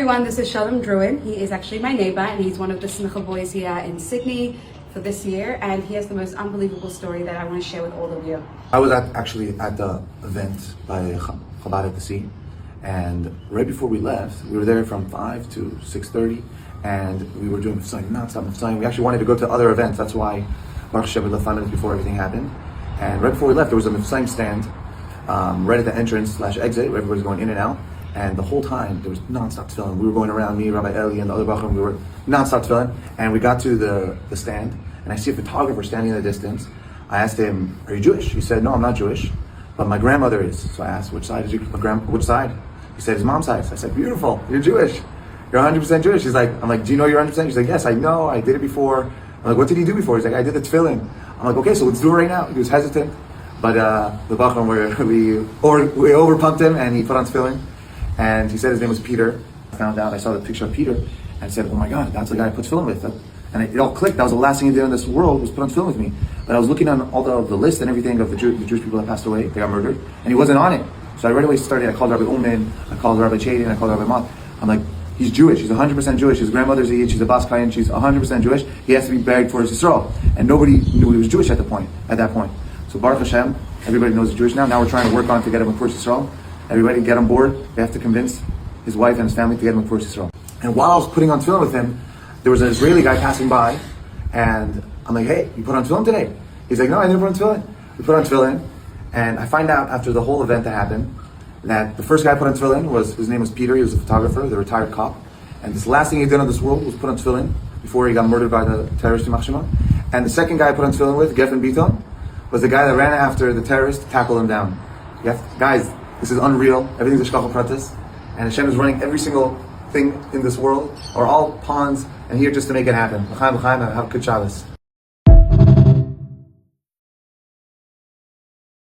everyone, this is Shalom Druin. He is actually my neighbor and he's one of the Smicha boys here in Sydney for this year, and he has the most unbelievable story that I want to share with all of you. I was actually at the event by Chabad at the Sea, and right before we left, we were there from 5 to 6:30, and we were doing non-stop Mifsayim. We actually wanted to go to other events. That's why Baruch Hashem left 5 minutes before everything happened. And right before we left, there was a Mifsayim stand right at the entrance/exit where everybody's going in and out. And the whole time, there was non-stop tefillin. We were going around, me, Rabbi Eli, and the other Bachram, we were non-stop tefillin. And we got to the stand, and I see a photographer standing in the distance. I asked him, "Are you Jewish?" He said, "No, I'm not Jewish, but my grandmother is." So I asked, "Which side is which side?" He said, "His mom's side." So I said, "Beautiful, you're Jewish. You're 100% Jewish." I'm like, "Do you know you're 100%? She's like, "Yes, I know, I did it before." I'm like, "What did he do before?" He's like, "I did the tefillin." I'm like, "Okay, so let's do it right now." He was hesitant, but the Bachram, we overpumped him, and he put on tefillin. And he said his name was Peter. I found out, I saw the picture of Peter, and said, "Oh my God, that's the guy I put tefillin with." And it all clicked. That was the last thing he did in this world, was put on tefillin with me. But I was looking on all the list and everything of the Jewish people that passed away, they got murdered, and he wasn't on it. So I right away started, I called Rabbi Ullman, I called Rabbi Chadin, I called Rabbi Mott. I'm like, he's Jewish, he's 100% Jewish, his grandmother's a Yid, she's a Bas Kayan, she's 100% Jewish, he has to be buried for his Yisrael. And nobody knew he was Jewish at that point. So Baruch Hashem, everybody knows he's Jewish now. Now we're trying to work on to get him a Kfur Yisrael. Everybody get on board. They have to convince his wife and his family to get him a Kfur Yisrael. And while I was putting on tefillin with him, there was an Israeli guy passing by, and I'm like, "Hey, you put on tefillin today?" He's like, "No, I didn't put on tefillin." We put on tefillin, and I find out after the whole event that happened that the first guy put on tefillin his name was Peter. He was a photographer, the retired cop, and this last thing he did on this world was put on tefillin before he got murdered by the terrorist neshama. And the second guy I put on tefillin with, Geffen Beaton, was the guy that ran after the terrorist to tackle him down. Guys, this is unreal. Everything's a shkachal pratis, and Hashem is running every single thing in this world, or all pawns, and here just to make it happen. L'chaim, l'chaim, have a good Shabbos.